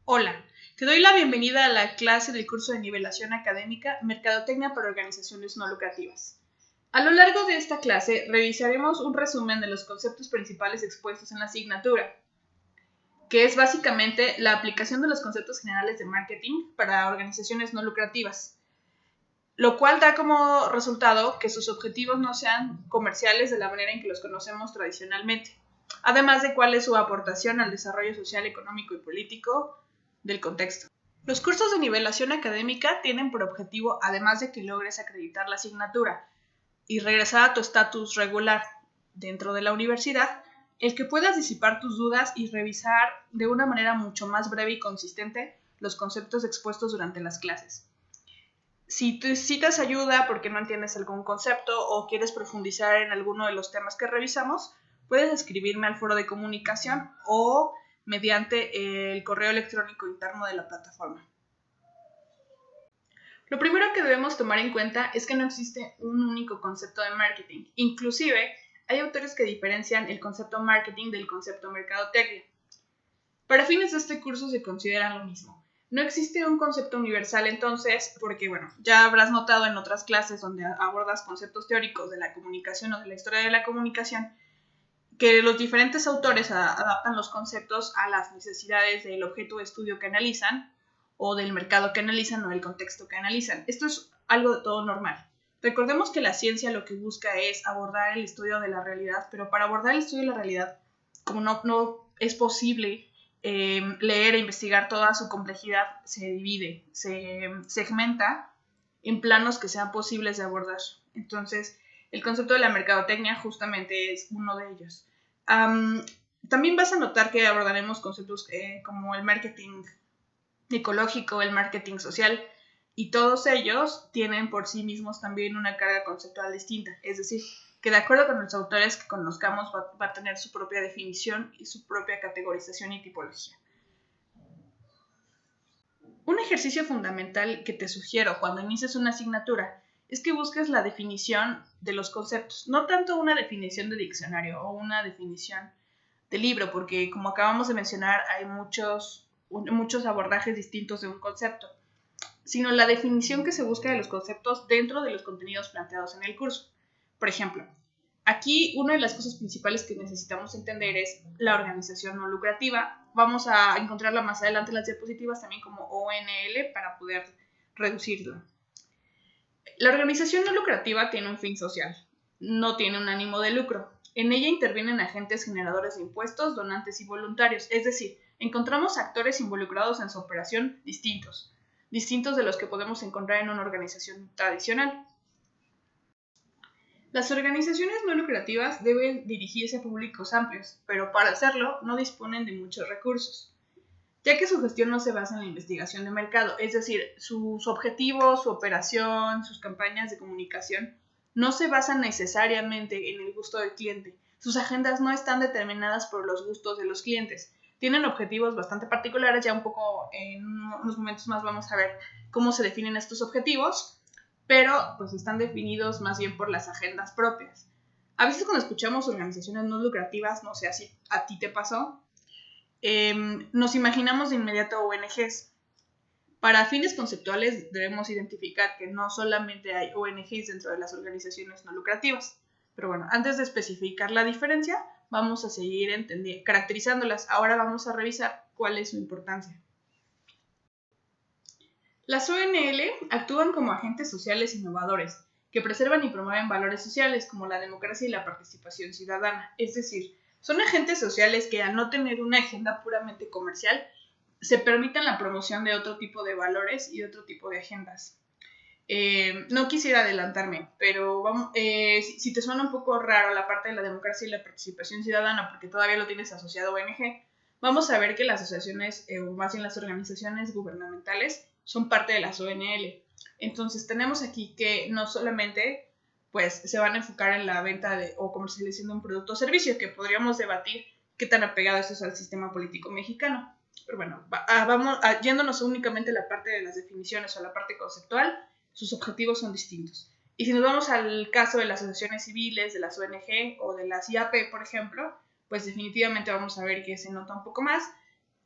Hola, te doy la bienvenida a la clase del curso de nivelación académica Mercadotecnia para organizaciones no lucrativas. A lo largo de esta clase revisaremos un resumen de los conceptos principales expuestos en la asignatura, que es básicamente la aplicación de los conceptos generales de marketing para organizaciones no lucrativas, lo cual da como resultado que sus objetivos no sean comerciales de la manera en que los conocemos tradicionalmente, además de cuál es su aportación al desarrollo social, económico y político del contexto. Los cursos de nivelación académica tienen por objetivo, además de que logres acreditar la asignatura y regresar a tu estatus regular dentro de la universidad, el que puedas disipar tus dudas y revisar de una manera mucho más breve y consistente los conceptos expuestos durante las clases. Si necesitas ayuda porque no entiendes algún concepto o quieres profundizar en alguno de los temas que revisamos, puedes escribirme al foro de comunicación o mediante el correo electrónico interno de la plataforma. Lo primero que debemos tomar en cuenta es que no existe un único concepto de marketing. Inclusive, hay autores que diferencian el concepto marketing del concepto mercadotecnia. Para fines de este curso se consideran lo mismo. No existe un concepto universal entonces, porque ya habrás notado en otras clases donde abordas conceptos teóricos de la comunicación o de la historia de la comunicación, que los diferentes autores adaptan los conceptos a las necesidades del objeto de estudio que analizan, o del mercado que analizan, o del contexto que analizan. Esto es algo de todo normal. Recordemos que la ciencia lo que busca es abordar el estudio de la realidad, pero para abordar el estudio de la realidad, como no es posible leer e investigar toda su complejidad, se divide, se segmenta en planos que sean posibles de abordar. Entonces, el concepto de la mercadotecnia justamente es uno de ellos. También vas a notar que abordaremos conceptos como el marketing ecológico, el marketing social, y todos ellos tienen por sí mismos también una carga conceptual distinta. Es decir, que de acuerdo con los autores que conozcamos va a tener su propia definición y su propia categorización y tipología. Un ejercicio fundamental que te sugiero cuando inicies una asignatura es que busques la definición de los conceptos, no tanto una definición de diccionario o una definición de libro, porque como acabamos de mencionar hay muchos abordajes distintos de un concepto, sino la definición que se busca de los conceptos dentro de los contenidos planteados en el curso. Por ejemplo, aquí una de las cosas principales que necesitamos entender es la organización no lucrativa. Vamos a encontrarla más adelante en las diapositivas también como ONL para poder reducirla. La organización no lucrativa tiene un fin social, no tiene un ánimo de lucro. En ella intervienen agentes generadores de impuestos, donantes y voluntarios, es decir, encontramos actores involucrados en su operación distintos de los que podemos encontrar en una organización tradicional. Las organizaciones no lucrativas deben dirigirse a públicos amplios, pero para hacerlo no disponen de muchos recursos, ya que su gestión no se basa en la investigación de mercado, es decir, sus objetivos, su operación, sus campañas de comunicación no se basan necesariamente en el gusto del cliente. Sus agendas no están determinadas por los gustos de los clientes. Tienen objetivos bastante particulares, ya un poco en unos momentos más vamos a ver cómo se definen estos objetivos, pero pues están definidos más bien por las agendas propias. A veces cuando escuchamos organizaciones no lucrativas, no sé si a ti te pasó, nos imaginamos de inmediato ONGs. Para fines conceptuales debemos identificar que no solamente hay ONGs dentro de las organizaciones no lucrativas, pero antes de especificar la diferencia, vamos a seguir caracterizándolas. Ahora vamos a revisar cuál es su importancia. Las ONL actúan como agentes sociales innovadores, que preservan y promueven valores sociales como la democracia y la participación ciudadana. Es decir, son agentes sociales que al no tener una agenda puramente comercial, se permiten la promoción de otro tipo de valores y otro tipo de agendas. No quisiera adelantarme, pero si te suena un poco raro la parte de la democracia y la participación ciudadana, porque todavía lo tienes asociado a ONG, vamos a ver que las asociaciones, o más bien las organizaciones gubernamentales, son parte de las ONL. Entonces tenemos aquí que no solamente se van a enfocar en la venta o comercialización de un producto o servicio, que podríamos debatir qué tan apegado eso es al sistema político mexicano. Pero vamos yéndonos únicamente a la parte de las definiciones o a la parte conceptual, sus objetivos son distintos. Y si nos vamos al caso de las asociaciones civiles, de las ONG o de las IAP, por ejemplo, pues definitivamente vamos a ver que se nota un poco más.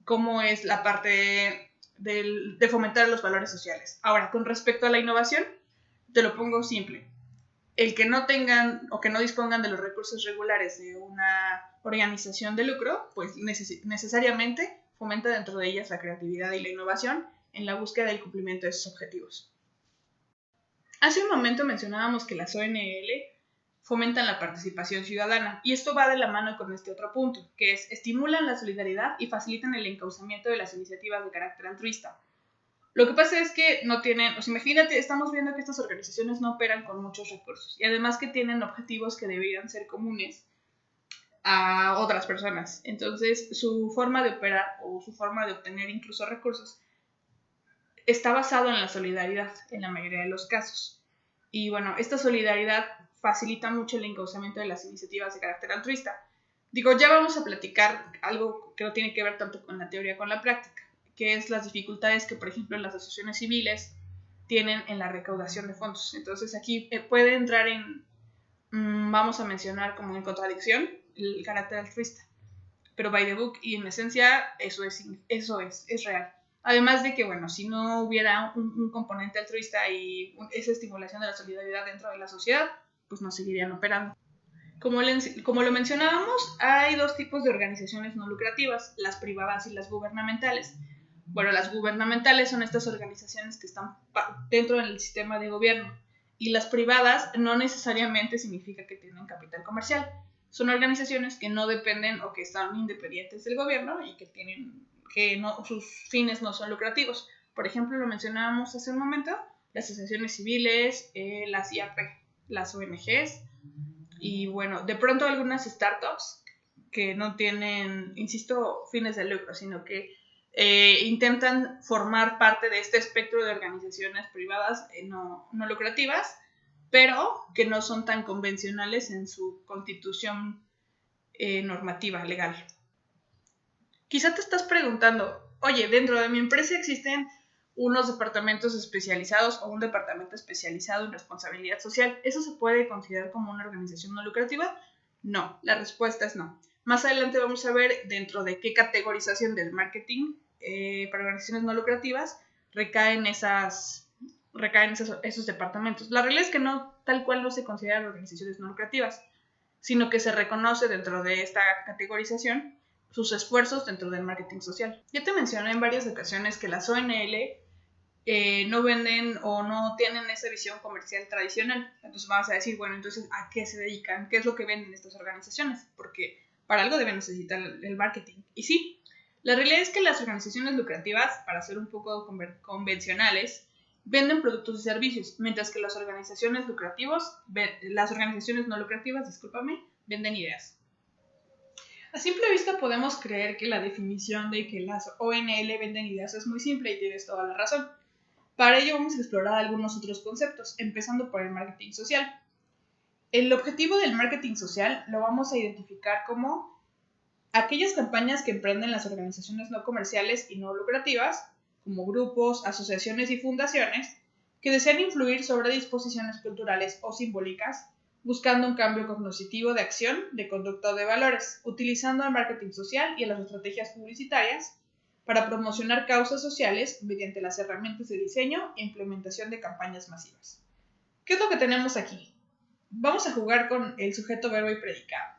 cómo es la parte de fomentar los valores sociales. Ahora, con respecto a la innovación, te lo pongo simple. El que no tengan o que no dispongan de los recursos regulares de una organización de lucro, pues necesariamente fomenta dentro de ellas la creatividad y la innovación en la búsqueda del cumplimiento de sus objetivos. Hace un momento mencionábamos que las ONL fomentan la participación ciudadana, y esto va de la mano con este otro punto, que es estimulan la solidaridad y facilitan el encauzamiento de las iniciativas de carácter altruista. Lo que pasa es que no tienen, o sea, imagínate, estamos viendo que estas organizaciones no operan con muchos recursos, y además que tienen objetivos que deberían ser comunes a otras personas. Entonces, su forma de operar o su forma de obtener incluso recursos está basado en la solidaridad en la mayoría de los casos. Y bueno, esta solidaridad facilita mucho el encauzamiento de las iniciativas de carácter altruista. Digo, ya vamos a platicar algo que no tiene que ver tanto con la teoría como con la práctica, que es las dificultades que, por ejemplo, las asociaciones civiles tienen en la recaudación de fondos. Entonces aquí puede entrar en, vamos a mencionar como en contradicción, el carácter altruista. Pero by the book, y en esencia, eso es real. Además de que, bueno, si no hubiera un componente altruista y esa estimulación de la solidaridad dentro de la sociedad, pues no seguirían operando. Como lo mencionábamos, hay dos tipos de organizaciones no lucrativas, las privadas y las gubernamentales. Bueno, las gubernamentales son estas organizaciones que están dentro del sistema de gobierno, y las privadas no necesariamente significa que tienen capital comercial. Son organizaciones que no dependen o que están independientes del gobierno y que no, sus fines no son lucrativos. Por ejemplo, lo mencionábamos hace un momento, las asociaciones civiles, las IAP, las ONGs, y bueno, de pronto algunas startups que no tienen, insisto, fines de lucro, sino que intentan formar parte de este espectro de organizaciones privadas no lucrativas, pero que no son tan convencionales en su constitución normativa legal. Quizá te estás preguntando, oye, dentro de mi empresa existen unos departamentos especializados o un departamento especializado en responsabilidad social. ¿Eso se puede considerar como una organización no lucrativa? No, la respuesta es no. Más adelante vamos a ver dentro de qué categorización del marketing para organizaciones no lucrativas recaen esos departamentos. La realidad es que no, tal cual no se consideran organizaciones no lucrativas, sino que se reconoce dentro de esta categorización sus esfuerzos dentro del marketing social. Ya te mencioné en varias ocasiones que las ONL no venden o no tienen esa visión comercial tradicional. Entonces vamos a decir, bueno, entonces, ¿a qué se dedican? ¿Qué es lo que venden estas organizaciones? Porque para algo deben necesitar el marketing. Y sí, la realidad es que las organizaciones lucrativas, para ser un poco convencionales, venden productos y servicios, mientras que las organizaciones no lucrativas, venden ideas. A simple vista podemos creer que la definición de que las ONL venden ideas es muy simple y tienes toda la razón. Para ello vamos a explorar algunos otros conceptos, empezando por el marketing social. El objetivo del marketing social lo vamos a identificar como aquellas campañas que emprenden las organizaciones no comerciales y no lucrativas, como grupos, asociaciones y fundaciones, que desean influir sobre disposiciones culturales o simbólicas, buscando un cambio cognitivo de acción, de conducta o de valores, utilizando el marketing social y las estrategias publicitarias para promocionar causas sociales mediante las herramientas de diseño e implementación de campañas masivas. ¿Qué es lo que tenemos aquí? Vamos a jugar con el sujeto, verbo y predicado.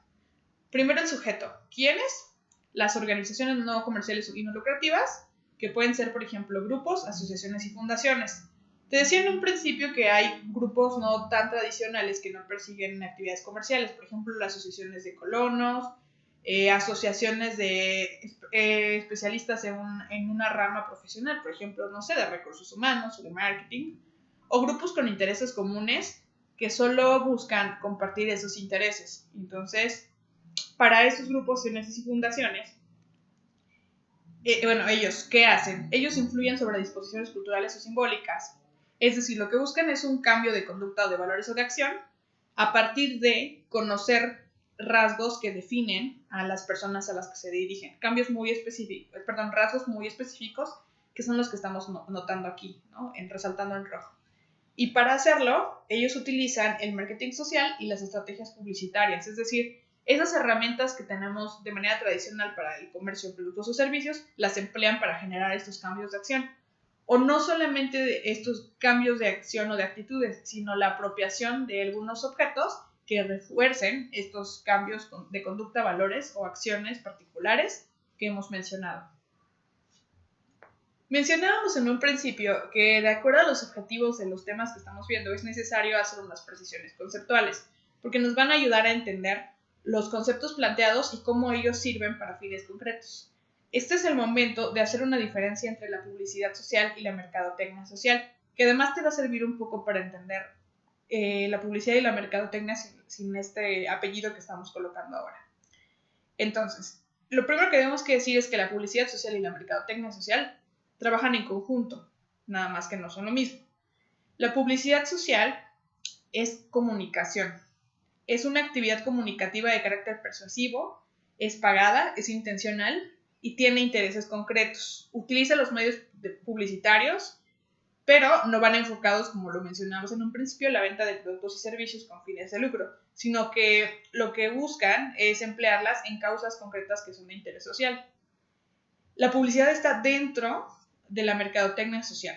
Primero el sujeto. ¿Quiénes? Las organizaciones no comerciales y no lucrativas, que pueden ser, por ejemplo, grupos, asociaciones y fundaciones. Te decía en un principio que hay grupos no tan tradicionales que no persiguen actividades comerciales, por ejemplo, las asociaciones de colonos, asociaciones de especialistas en una rama profesional, por ejemplo, no sé, de recursos humanos o de marketing, o grupos con intereses comunes que solo buscan compartir esos intereses. Entonces, para estos grupos y fundaciones, ellos, ¿qué hacen? Ellos influyen sobre disposiciones culturales o simbólicas. Es decir, lo que buscan es un cambio de conducta o de valores o de acción a partir de conocer rasgos que definen a las personas a las que se dirigen. Rasgos muy específicos que son los que estamos notando aquí, ¿no? Resaltando en rojo. Y para hacerlo, ellos utilizan el marketing social y las estrategias publicitarias. Es decir, Esas herramientas que tenemos de manera tradicional para el comercio de productos o servicios, las emplean para generar estos cambios de acción. O no solamente de estos cambios de acción o de actitudes, sino la apropiación de algunos objetos que refuercen estos cambios de conducta, valores o acciones particulares que hemos mencionado. Mencionábamos en un principio que de acuerdo a los objetivos de los temas que estamos viendo es necesario hacer unas precisiones conceptuales, porque nos van a ayudar a entender los conceptos planteados y cómo ellos sirven para fines concretos. Este es el momento de hacer una diferencia entre la publicidad social y la mercadotecnia social, que además te va a servir un poco para entender la publicidad y la mercadotecnia sin este apellido que estamos colocando ahora. Entonces, lo primero que tenemos que decir es que la publicidad social y la mercadotecnia social trabajan en conjunto, nada más que no son lo mismo. La publicidad social es comunicación. Es una actividad comunicativa de carácter persuasivo, es pagada, es intencional y tiene intereses concretos. Utiliza los medios publicitarios, pero no van enfocados, como lo mencionamos en un principio, a la venta de productos y servicios con fines de lucro, sino que lo que buscan es emplearlas en causas concretas que son de interés social. La publicidad está dentro de la mercadotecnia social.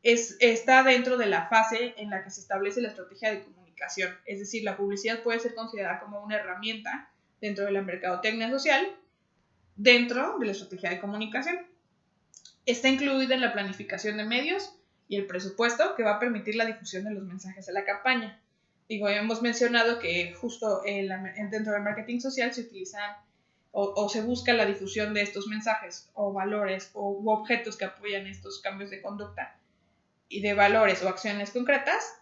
Está dentro de la fase en la que se establece la estrategia de comunicación. Es decir, la publicidad puede ser considerada como una herramienta dentro de la mercadotecnia social, dentro de la estrategia de comunicación. Está incluida en la planificación de medios y el presupuesto que va a permitir la difusión de los mensajes de la campaña. Hemos mencionado que justo dentro del marketing social se utilizan o se busca la difusión de estos mensajes o valores u objetos que apoyan estos cambios de conducta y de valores o acciones concretas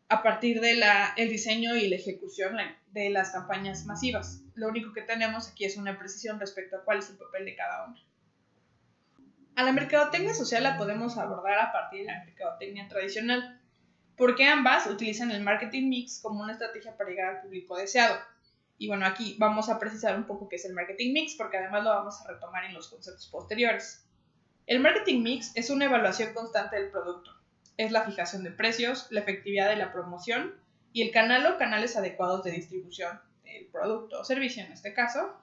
a partir del diseño y la ejecución de las campañas masivas. Lo único que tenemos aquí es una precisión respecto a cuál es el papel de cada una. A la mercadotecnia social la podemos abordar a partir de la mercadotecnia tradicional, porque ambas utilizan el marketing mix como una estrategia para llegar al público deseado. Y bueno, aquí vamos a precisar un poco qué es el marketing mix, porque además lo vamos a retomar en los conceptos posteriores. El marketing mix es una evaluación constante del producto. Es la fijación de precios, la efectividad de la promoción y el canal o canales adecuados de distribución del producto o servicio en este caso,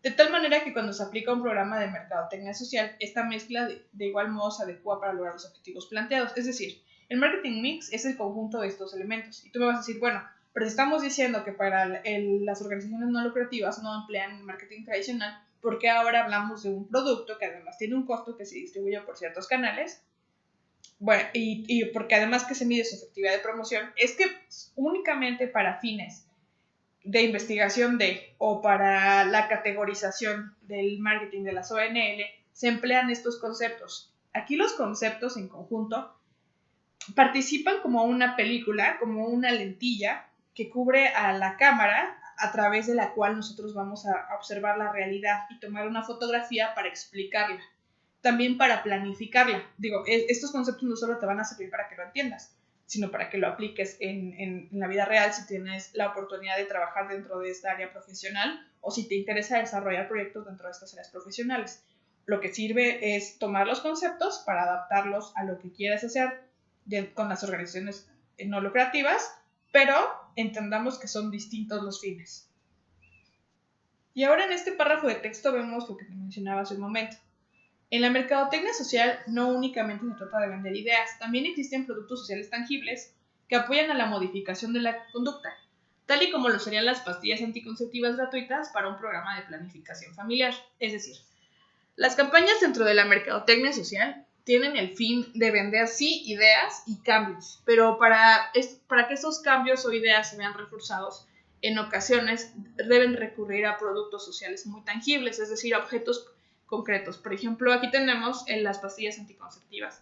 de tal manera que cuando se aplica un programa de mercadotecnia social, esta mezcla de igual modo se adecua para lograr los objetivos planteados. Es decir, el marketing mix es el conjunto de estos elementos. Y tú me vas a decir, bueno, pero si estamos diciendo que para las organizaciones no lucrativas no emplean el marketing tradicional, ¿por qué ahora hablamos de un producto que además tiene un costo que se distribuye por ciertos canales? Bueno, y porque además que se mide su efectividad de promoción, es que únicamente para fines de investigación o para la categorización del marketing de las ONL se emplean estos conceptos. Aquí los conceptos en conjunto participan como una película, como una lentilla que cubre a la cámara a través de la cual nosotros vamos a observar la realidad y tomar una fotografía para explicarla, también para planificarla. Estos conceptos no solo te van a servir para que lo entiendas, sino para que lo apliques en la vida real si tienes la oportunidad de trabajar dentro de esta área profesional o si te interesa desarrollar proyectos dentro de estas áreas profesionales. Lo que sirve es tomar los conceptos para adaptarlos a lo que quieres hacer con las organizaciones no lucrativas, pero entendamos que son distintos los fines. Y ahora en este párrafo de texto vemos lo que te mencionaba hace un momento. En la mercadotecnia social no únicamente se trata de vender ideas, también existen productos sociales tangibles que apoyan a la modificación de la conducta, tal y como lo serían las pastillas anticonceptivas gratuitas para un programa de planificación familiar. Es decir, las campañas dentro de la mercadotecnia social tienen el fin de vender sí ideas y cambios, pero para que esos cambios o ideas se vean reforzados, en ocasiones deben recurrir a productos sociales muy tangibles, es decir, a objetos concretos. Por ejemplo, aquí tenemos las pastillas anticonceptivas.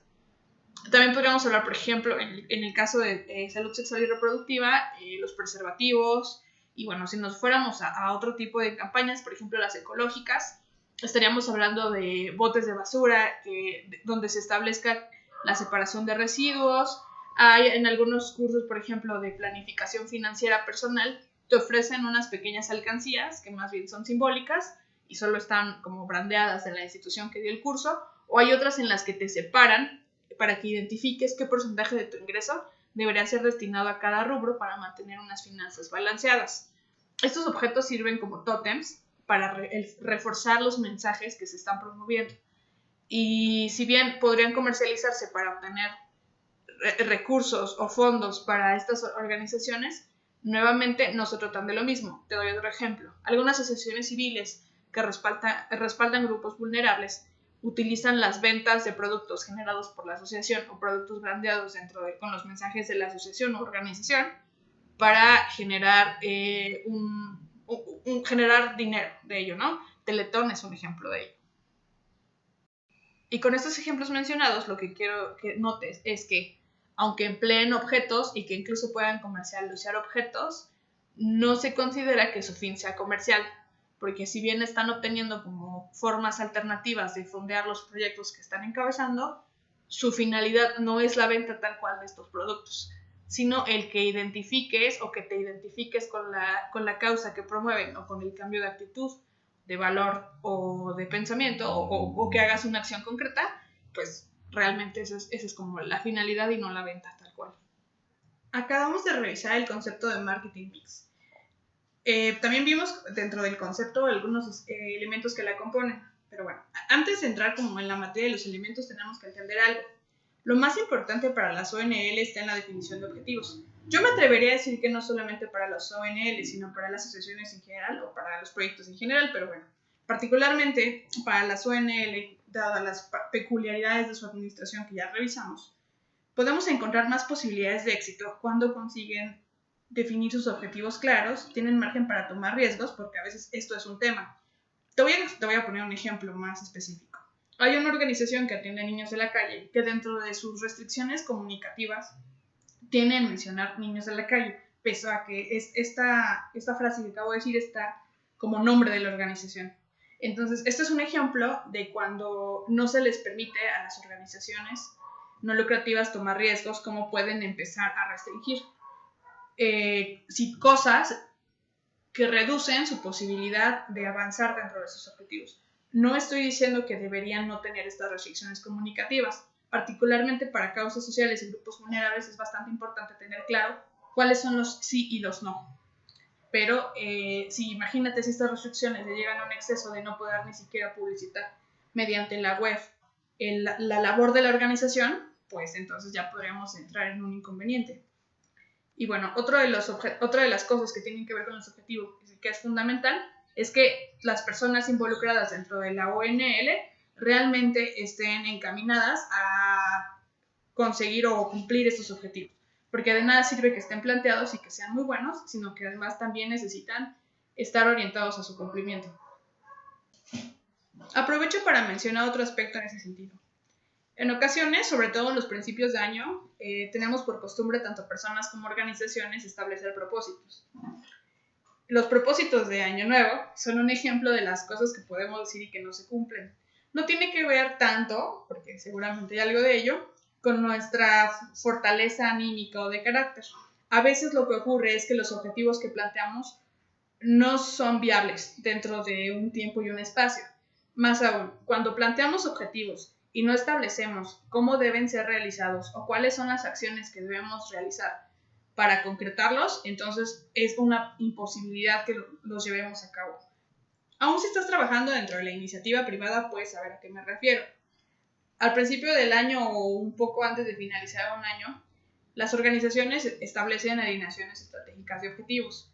También podríamos hablar, por ejemplo, en el caso de salud sexual y reproductiva, los preservativos, y bueno, si nos fuéramos a otro tipo de campañas, por ejemplo, las ecológicas, estaríamos hablando de botes de basura, donde se establezca la separación de residuos. Hay en algunos cursos, por ejemplo, de planificación financiera personal, te ofrecen unas pequeñas alcancías que más bien son simbólicas y solo están como brandeadas en la institución que dio el curso, o hay otras en las que te separan para que identifiques qué porcentaje de tu ingreso debería ser destinado a cada rubro para mantener unas finanzas balanceadas. Estos objetos sirven como tótems para reforzar los mensajes que se están promoviendo. Y si bien podrían comercializarse para obtener recursos o fondos para estas organizaciones, nuevamente no se tratan de lo mismo. Te doy otro ejemplo. Algunas asociaciones civiles que respaldan grupos vulnerables utilizan las ventas de productos generados por la asociación o productos brandeados con los mensajes de la asociación o organización para generar, generar dinero de ello, ¿no? Teletón es un ejemplo de ello. Y con estos ejemplos mencionados, lo que quiero que notes es que, aunque empleen objetos y que incluso puedan comercializar objetos, no se considera que su fin sea comercial, porque si bien están obteniendo como formas alternativas de fondear los proyectos que están encabezando, su finalidad no es la venta tal cual de estos productos, sino el que identifiques o que te identifiques con la causa que promueven o con el cambio de actitud, de valor o de pensamiento o que hagas una acción concreta, pues realmente esa es como la finalidad y no la venta tal cual. Acabamos de revisar el concepto de marketing mix. También vimos dentro del concepto algunos elementos que la componen, pero bueno, antes de entrar como en la materia de los elementos tenemos que entender algo. Lo más importante para las ONL está en la definición de objetivos. Yo me atrevería a decir que no solamente para las ONL, sino para las asociaciones en general o para los proyectos en general, pero bueno, particularmente para las ONL, dadas las peculiaridades de su administración que ya revisamos, podemos encontrar más posibilidades de éxito cuando consiguen definir sus objetivos claros, tienen margen para tomar riesgos, porque a veces esto es un tema. Te voy a poner un ejemplo más específico. Hay una organización que atiende a niños de la calle que dentro de sus restricciones comunicativas tienen mencionar niños de la calle, pese a que esta frase que acabo de decir está como nombre de la organización. Entonces, este es un ejemplo de cuando no se les permite a las organizaciones no lucrativas tomar riesgos, cómo pueden empezar a restringir cosas que reducen su posibilidad de avanzar dentro de sus objetivos. No estoy diciendo que deberían no tener estas restricciones comunicativas. Particularmente para causas sociales y grupos vulnerables es bastante importante tener claro cuáles son los sí y los no. Pero si imagínate si estas restricciones llegan a un exceso de no poder ni siquiera publicitar mediante la web la labor de la organización, pues entonces ya podríamos entrar en un inconveniente. Y bueno, otra de las cosas que tienen que ver con los objetivos, que es fundamental, es que las personas involucradas dentro de la ONL realmente estén encaminadas a conseguir o cumplir estos objetivos. Porque de nada sirve que estén planteados y que sean muy buenos, sino que además también necesitan estar orientados a su cumplimiento. Aprovecho para mencionar otro aspecto en ese sentido. En ocasiones, sobre todo en los principios de año, tenemos por costumbre tanto personas como organizaciones establecer propósitos. Los propósitos de Año Nuevo son un ejemplo de las cosas que podemos decir y que no se cumplen. No tiene que ver tanto, porque seguramente hay algo de ello, con nuestra fortaleza anímica o de carácter. A veces lo que ocurre es que los objetivos que planteamos no son viables dentro de un tiempo y un espacio. Más aún, cuando planteamos objetivos y no establecemos cómo deben ser realizados o cuáles son las acciones que debemos realizar para concretarlos, entonces es una imposibilidad que los llevemos a cabo. Aún si estás trabajando dentro de la iniciativa privada, puedes saber a qué me refiero. Al principio del año o un poco antes de finalizar un año, las organizaciones establecen alineaciones estratégicas de objetivos.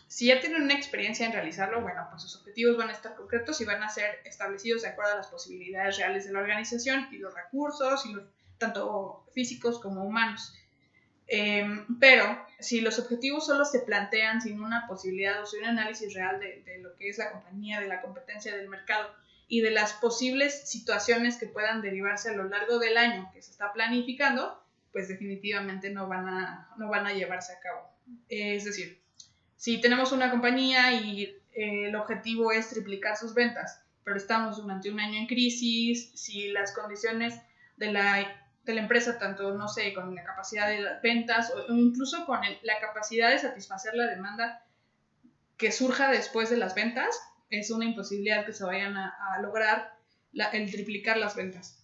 Si ya tienen una experiencia en realizarlo, bueno, pues sus objetivos van a estar concretos y van a ser establecidos de acuerdo a las posibilidades reales de la organización y los recursos, tanto físicos como humanos. Pero si los objetivos solo se plantean sin una posibilidad o sin un análisis real de lo que es la compañía, de la competencia del mercado y de las posibles situaciones que puedan derivarse a lo largo del año que se está planificando, pues definitivamente no van a llevarse a cabo. Es decir, si tenemos una compañía y el objetivo es triplicar sus ventas, pero estamos durante un año en crisis, si las condiciones de la empresa, tanto, no sé, con la capacidad de las ventas o incluso con la capacidad de satisfacer la demanda que surja después de las ventas, es una imposibilidad que se vayan a lograr el triplicar las ventas.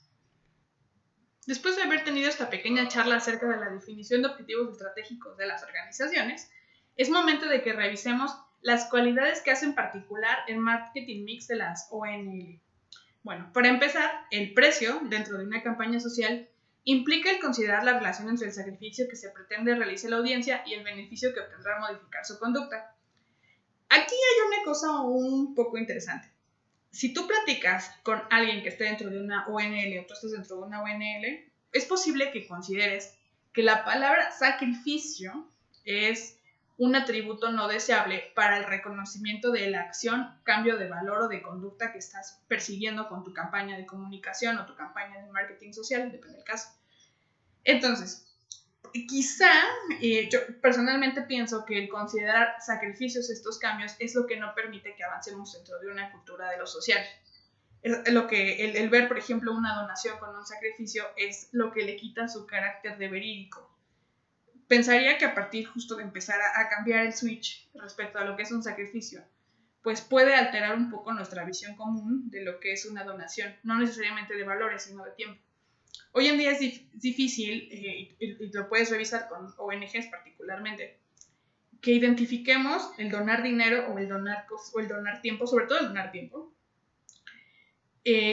Después de haber tenido esta pequeña charla acerca de la definición de objetivos estratégicos de las organizaciones, es momento de que revisemos las cualidades que hacen particular el marketing mix de las ONL. Bueno, para empezar, el precio dentro de una campaña social implica el considerar la relación entre el sacrificio que se pretende realice la audiencia y el beneficio que obtendrá al modificar su conducta. Aquí hay una cosa un poco interesante. Si tú platicas con alguien que esté dentro de una ONL o tú estás dentro de una ONL, es posible que consideres que la palabra sacrificio es un atributo no deseable para el reconocimiento de la acción, cambio de valor o de conducta que estás persiguiendo con tu campaña de comunicación o tu campaña de marketing social, depende del caso. Entonces, quizá yo personalmente pienso que el considerar sacrificios estos cambios es lo que no permite que avancemos dentro de una cultura de lo social. Lo que el ver, por ejemplo, una donación con un sacrificio es lo que le quita su carácter de verídico. Pensaría que a partir justo de empezar a cambiar el switch respecto a lo que es un sacrificio, pues puede alterar un poco nuestra visión común de lo que es una donación, no necesariamente de valores, sino de tiempo. Hoy en día es difícil, y lo puedes revisar con ONGs particularmente, que identifiquemos el donar dinero o el donar tiempo, sobre todo el donar tiempo,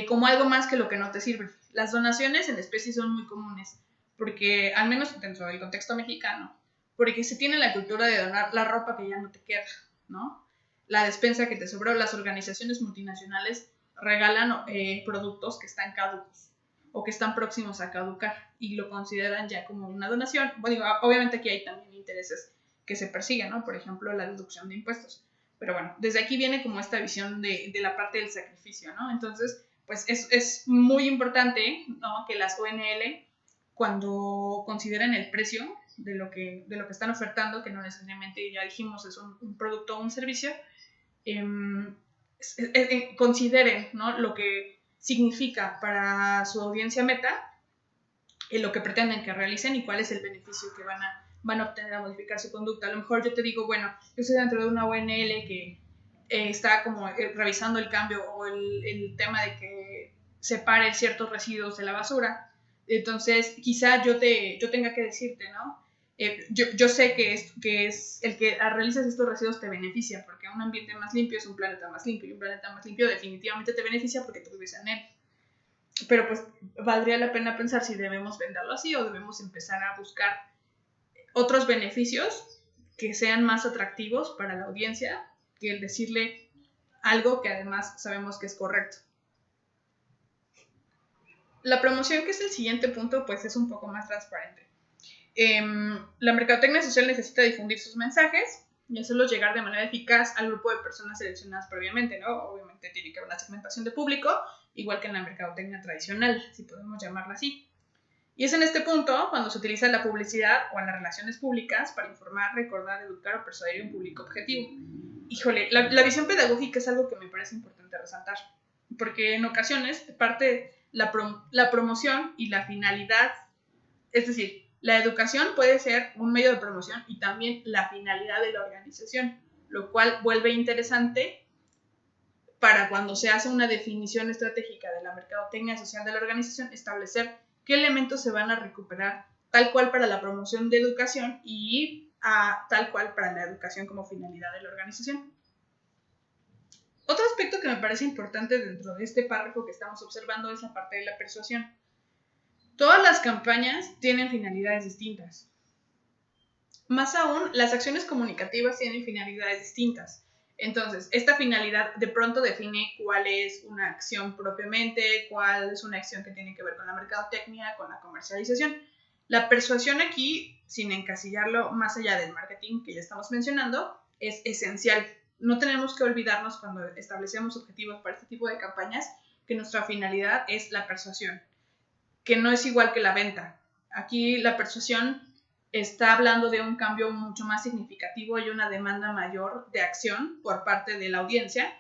como algo más que lo que no te sirve. Las donaciones en especie son muy comunes, porque al menos dentro del contexto mexicano, porque se tiene la cultura de donar la ropa que ya no te queda, ¿no? La despensa que te sobró. Las organizaciones multinacionales regalan productos que están caducos o que están próximos a caducar y lo consideran ya como una donación. Bueno, obviamente aquí hay también intereses que se persiguen, ¿no? Por ejemplo, la deducción de impuestos. Pero bueno, desde aquí viene como esta visión de la parte del sacrificio, ¿no? Entonces, pues es muy importante, ¿no?, que las ONL, cuando consideren el precio de lo que están ofertando, que no necesariamente, ya dijimos, es un producto o un servicio, consideren, ¿no?, lo que significa para su audiencia meta, lo que pretenden que realicen y cuál es el beneficio que van a obtener a modificar su conducta. A lo mejor yo te digo, bueno, yo estoy dentro de una ONL que está como revisando el cambio o el tema de que separe ciertos residuos de la basura. Entonces, quizá yo tenga que decirte, ¿no? Yo sé que es el que realizas estos residuos te beneficia, porque un ambiente más limpio es un planeta más limpio, y un planeta más limpio definitivamente te beneficia porque tú vives en él. Pero pues valdría la pena pensar si debemos venderlo así o debemos empezar a buscar otros beneficios que sean más atractivos para la audiencia que el decirle algo que además sabemos que es correcto. La promoción, que es el siguiente punto, pues es un poco más transparente. La mercadotecnia social necesita difundir sus mensajes y hacerlos llegar de manera eficaz al grupo de personas seleccionadas previamente, ¿no? Obviamente tiene que haber una segmentación de público, igual que en la mercadotecnia tradicional, si podemos llamarla así. Y es en este punto cuando se utiliza la publicidad o en las relaciones públicas para informar, recordar, educar o persuadir a un público objetivo. Híjole, la visión pedagógica es algo que me parece importante resaltar, porque en ocasiones parte la promoción y la finalidad, es decir, la educación puede ser un medio de promoción y también la finalidad de la organización, lo cual vuelve interesante para cuando se hace una definición estratégica de la mercadotecnia social de la organización, establecer qué elementos se van a recuperar tal cual para la promoción de educación y tal cual para la educación como finalidad de la organización. Otro aspecto que me parece importante dentro de este párrafo que estamos observando es la parte de la persuasión. Todas las campañas tienen finalidades distintas. Más aún, las acciones comunicativas tienen finalidades distintas. Entonces, esta finalidad de pronto define cuál es una acción propiamente, cuál es una acción que tiene que ver con la mercadotecnia, con la comercialización. La persuasión aquí, sin encasillarlo más allá del marketing que ya estamos mencionando, es esencial. No tenemos que olvidarnos cuando establecemos objetivos para este tipo de campañas que nuestra finalidad es la persuasión, que no es igual que la venta. Aquí la persuasión está hablando de un cambio mucho más significativo y una demanda mayor de acción por parte de la audiencia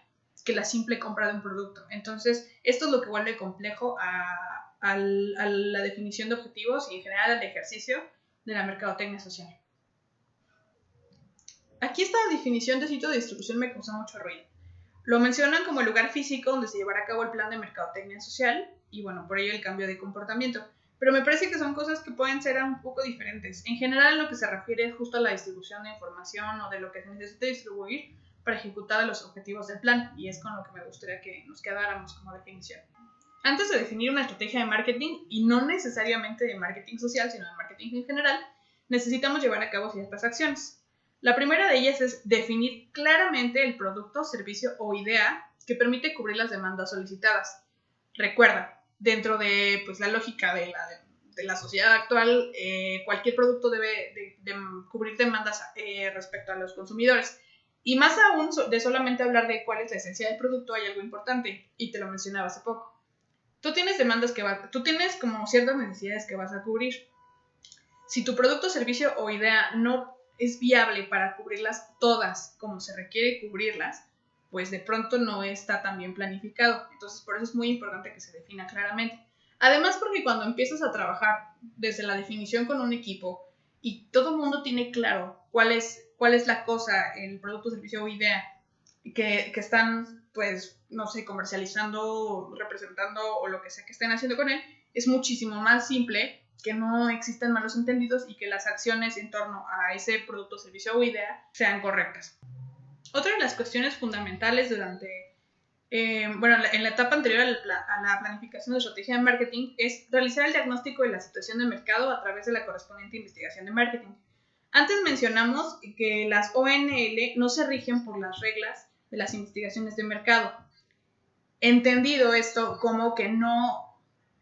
que la simple compra de un producto. Entonces, esto es lo que vuelve complejo a la definición de objetivos y en general al ejercicio de la mercadotecnia social. Aquí esta definición de sitio de distribución me causó mucho ruido. Lo mencionan como el lugar físico donde se llevará a cabo el plan de mercadotecnia social y bueno, por ello el cambio de comportamiento. Pero me parece que son cosas que pueden ser un poco diferentes. En general, lo que se refiere es justo a la distribución de información o de lo que se necesita distribuir para ejecutar los objetivos del plan, y es con lo que me gustaría que nos quedáramos como definición. Antes de definir una estrategia de marketing, y no necesariamente de marketing social, sino de marketing en general, necesitamos llevar a cabo ciertas acciones. La primera de ellas es definir claramente el producto, servicio o idea que permite cubrir las demandas solicitadas. Recuerda, dentro de la lógica de la sociedad actual, cualquier producto debe de cubrir demandas respecto a los consumidores. Y más aún de solamente hablar de cuál es la esencia del producto, hay algo importante, y te lo mencionaba hace poco. Tú tienes como ciertas necesidades que vas a cubrir. Si tu producto, servicio o idea no es viable para cubrirlas todas como se requiere cubrirlas, pues de pronto no está tan bien planificado. Entonces, por eso es muy importante que se defina claramente. Además, porque cuando empiezas a trabajar desde la definición con un equipo y todo el mundo tiene claro cuál es la cosa, el producto, servicio o idea que están, pues, no sé, comercializando, representando o lo que sea que estén haciendo con él, es muchísimo más simple que no existan malos entendidos y que las acciones en torno a ese producto, servicio o idea sean correctas. Otra de las cuestiones fundamentales en la etapa anterior a la planificación de estrategia de marketing es realizar el diagnóstico de la situación de mercado a través de la correspondiente investigación de marketing. Antes mencionamos que las ONL no se rigen por las reglas de las investigaciones de mercado. Entendido esto como que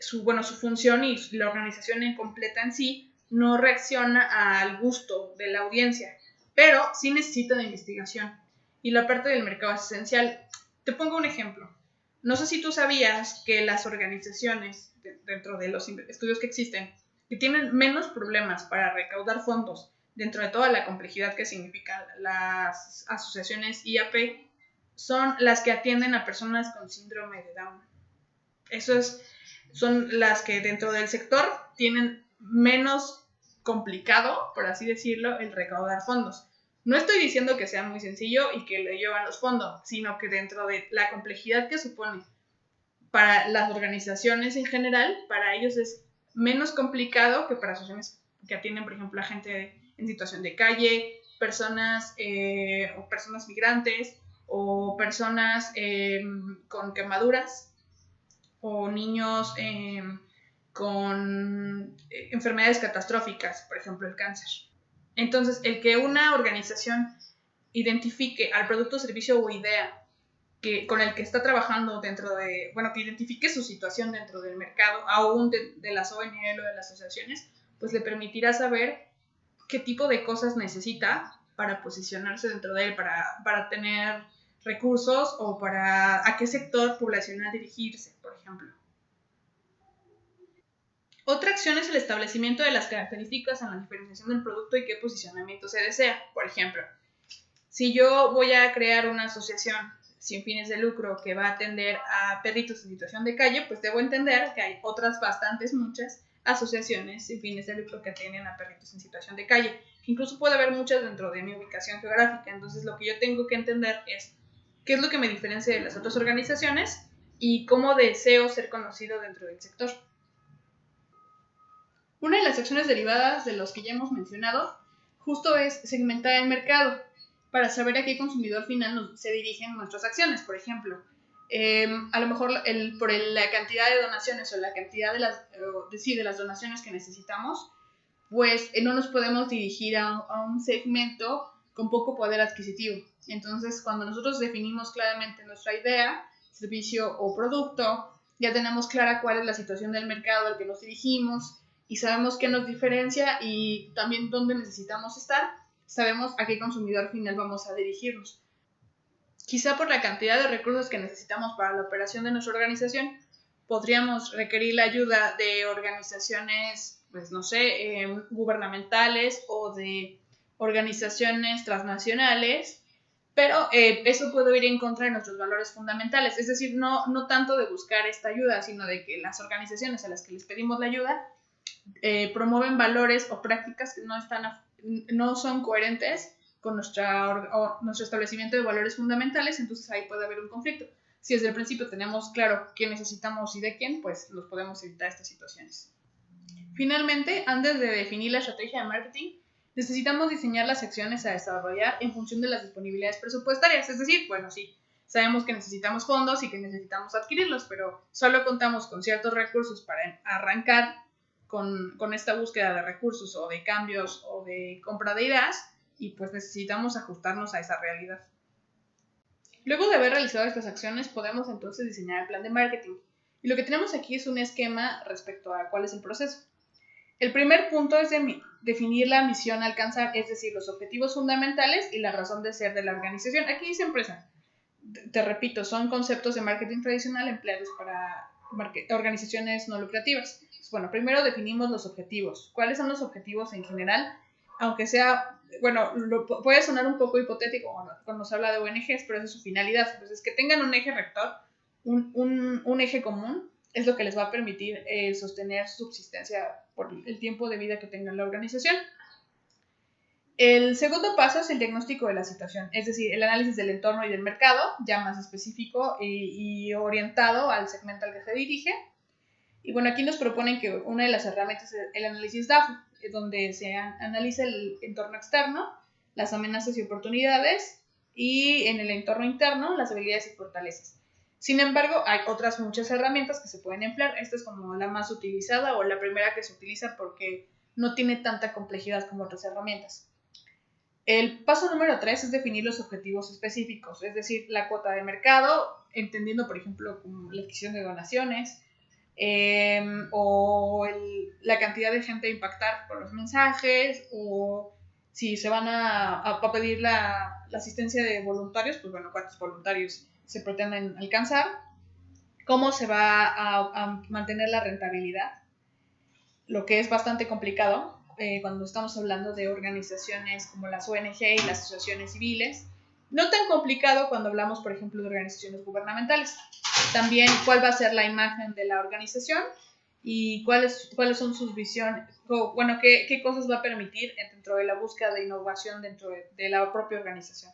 su función y la organización en completa en sí no reacciona al gusto de la audiencia, pero sí necesita de investigación y la parte del mercado es esencial. Te pongo un ejemplo. No sé si tú sabías que las organizaciones dentro de los estudios que existen que tienen menos problemas para recaudar fondos dentro de toda la complejidad que significan las asociaciones IAP son las que atienden a personas con síndrome de Down. Son las que dentro del sector tienen menos complicado, por así decirlo, el recaudar fondos. No estoy diciendo que sea muy sencillo y que le llevan los fondos, sino que dentro de la complejidad que supone para las organizaciones en general, para ellos es menos complicado que para asociaciones que atienden, por ejemplo, a gente en situación de calle, personas migrantes o personas con quemaduras o niños con enfermedades catastróficas, por ejemplo, el cáncer. Entonces, el que una organización identifique al producto, servicio o idea con el que está trabajando que identifique su situación dentro del mercado, aún de las ONL o de las asociaciones, pues le permitirá saber qué tipo de cosas necesita para posicionarse dentro de él, para tener recursos o a qué sector poblacional dirigirse, por ejemplo. Otra acción es el establecimiento de las características en la diferenciación del producto y qué posicionamiento se desea. Por ejemplo, si yo voy a crear una asociación sin fines de lucro que va a atender a perritos en situación de calle, pues debo entender que hay muchas asociaciones sin fines de lucro que atienden a perritos en situación de calle. Incluso puede haber muchas dentro de mi ubicación geográfica. Entonces, lo que yo tengo que entender es qué es lo que me diferencia de las otras organizaciones y cómo deseo ser conocido dentro del sector. Una de las acciones derivadas de los que ya hemos mencionado justo es segmentar el mercado para saber a qué consumidor final se dirigen nuestras acciones. Por ejemplo, a lo mejor por la cantidad de donaciones o la cantidad de las donaciones que necesitamos, pues no nos podemos dirigir a un segmento con poco poder adquisitivo. Entonces, cuando nosotros definimos claramente nuestra idea, servicio o producto, ya tenemos clara cuál es la situación del mercado al que nos dirigimos y sabemos qué nos diferencia y también dónde necesitamos estar, sabemos a qué consumidor final vamos a dirigirnos. Quizá por la cantidad de recursos que necesitamos para la operación de nuestra organización, podríamos requerir la ayuda de organizaciones, pues no sé, gubernamentales o de organizaciones transnacionales, pero eso puede ir en contra de nuestros valores fundamentales. Es decir, no tanto de buscar esta ayuda, sino de que las organizaciones a las que les pedimos la ayuda promueven valores o prácticas que no son coherentes con nuestro establecimiento de valores fundamentales. Entonces ahí puede haber un conflicto. Si desde el principio tenemos claro qué necesitamos y de quién, pues nos podemos evitar estas situaciones. Finalmente, antes de definir la estrategia de marketing, necesitamos diseñar las acciones a desarrollar en función de las disponibilidades presupuestarias. Es decir, bueno, sí, sabemos que necesitamos fondos y que necesitamos adquirirlos, pero solo contamos con ciertos recursos para arrancar con esta búsqueda de recursos o de cambios o de compra de ideas, y pues necesitamos ajustarnos a esa realidad. Luego de haber realizado estas acciones, podemos entonces diseñar el plan de marketing. Y lo que tenemos aquí es un esquema respecto a cuál es el proceso. El primer punto es definir la misión a alcanzar, es decir, los objetivos fundamentales y la razón de ser de la organización. Aquí dice empresa. Te repito, son conceptos de marketing tradicional empleados para organizaciones no lucrativas. Bueno, primero definimos los objetivos. ¿Cuáles son los objetivos en general? Aunque sea, bueno, puede sonar un poco hipotético cuando se habla de ONGs, pero esa es su finalidad. Entonces, que tengan un eje rector, un eje común, es lo que les va a permitir sostener su subsistencia por el tiempo de vida que tenga la organización. El segundo paso es el diagnóstico de la situación, es decir, el análisis del entorno y del mercado, ya más específico y orientado al segmento al que se dirige. Y bueno, aquí nos proponen que una de las herramientas es el análisis DAFO, donde se analiza el entorno externo, las amenazas y oportunidades, y en el entorno interno, las habilidades y fortalezas. Sin embargo, hay otras muchas herramientas que se pueden emplear. Esta es como la más utilizada o la primera que se utiliza porque no tiene tanta complejidad como otras herramientas. El paso número 3 es definir los objetivos específicos, es decir, la cuota de mercado, entendiendo, por ejemplo, como la adquisición de donaciones, o la cantidad de gente a impactar por los mensajes, o si se van a pedir la asistencia de voluntarios, pues bueno, cuántos voluntarios se pretenden alcanzar, cómo se va a mantener la rentabilidad, lo que es bastante complicado cuando estamos hablando de organizaciones como las ONG y las asociaciones civiles. No tan complicado cuando hablamos, por ejemplo, de organizaciones gubernamentales. También cuál va a ser la imagen de la organización y cuáles son sus visiones, bueno, qué cosas va a permitir dentro de la búsqueda de innovación dentro de la propia organización.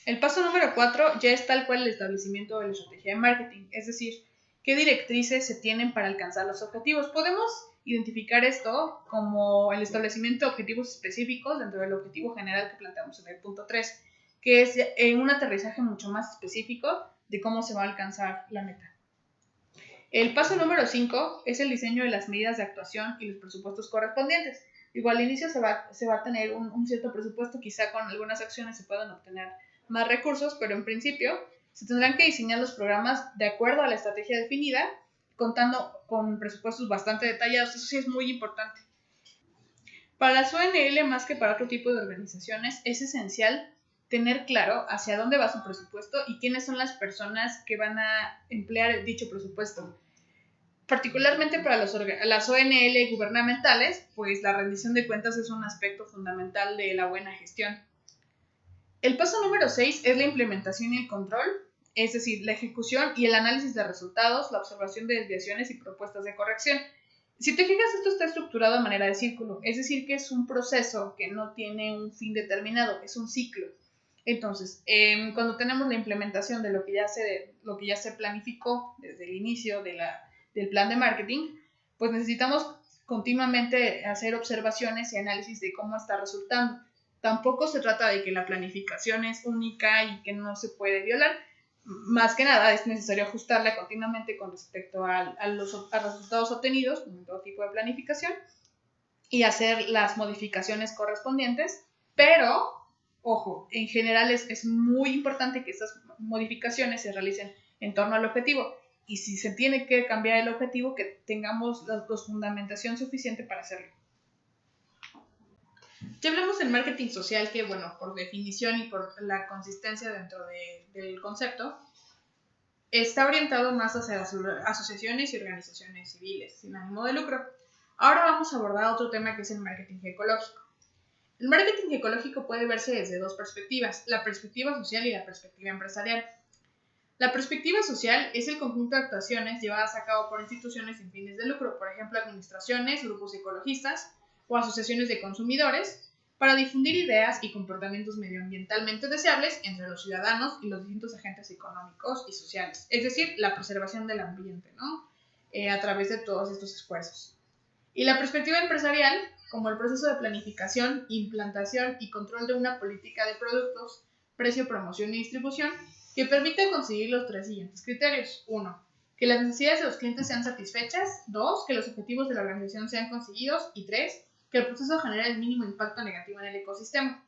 El paso número 4 ya es tal cual el establecimiento de la estrategia de marketing, es decir, qué directrices se tienen para alcanzar los objetivos. Podemos identificar esto como el establecimiento de objetivos específicos dentro del objetivo general que planteamos en el punto 3, que es un aterrizaje mucho más específico de cómo se va a alcanzar la meta. El paso número 5 es el diseño de las medidas de actuación y los presupuestos correspondientes. Igual al inicio se va a tener un cierto presupuesto, quizá con algunas acciones se puedan obtener más recursos, pero en principio se tendrán que diseñar los programas de acuerdo a la estrategia definida, contando con presupuestos bastante detallados. Eso sí es muy importante. Para las ONL, más que para otro tipo de organizaciones, es esencial tener claro hacia dónde va su presupuesto y quiénes son las personas que van a emplear dicho presupuesto. Particularmente para las ONL gubernamentales, pues la rendición de cuentas es un aspecto fundamental de la buena gestión. El paso número 6 es la implementación y el control, es decir, la ejecución y el análisis de resultados, la observación de desviaciones y propuestas de corrección. Si te fijas, esto está estructurado a manera de círculo, es decir, que es un proceso que no tiene un fin determinado, es un ciclo. Entonces, cuando tenemos la implementación de lo que ya se planificó desde el inicio del plan de marketing, pues necesitamos continuamente hacer observaciones y análisis de cómo está resultando. Tampoco se trata de que la planificación es única y que no se puede violar. Más que nada es necesario ajustarla continuamente con respecto a los resultados obtenidos en todo tipo de planificación y hacer las modificaciones correspondientes, pero, ojo, en general es muy importante que estas modificaciones se realicen en torno al objetivo, y si se tiene que cambiar el objetivo, que tengamos la fundamentación suficiente para hacerlo. Ya hablamos del marketing social, que bueno, por definición y por la consistencia dentro del concepto, está orientado más hacia las asociaciones y organizaciones civiles, sin ánimo de lucro. Ahora vamos a abordar otro tema, que es el marketing ecológico. El marketing ecológico puede verse desde dos perspectivas, la perspectiva social y la perspectiva empresarial. La perspectiva social es el conjunto de actuaciones llevadas a cabo por instituciones sin fines de lucro, por ejemplo, administraciones, grupos ecologistas o asociaciones de consumidores, para difundir ideas y comportamientos medioambientalmente deseables entre los ciudadanos y los distintos agentes económicos y sociales, es decir, la preservación del ambiente, ¿no? A través de todos estos esfuerzos. Y la perspectiva empresarial como el proceso de planificación, implantación y control de una política de productos, precio, promoción y distribución que permite conseguir los tres siguientes criterios. 1. Que las necesidades de los clientes sean satisfechas. 2. Que los objetivos de la organización sean conseguidos. Y 3. Que el proceso genere el mínimo impacto negativo en el ecosistema.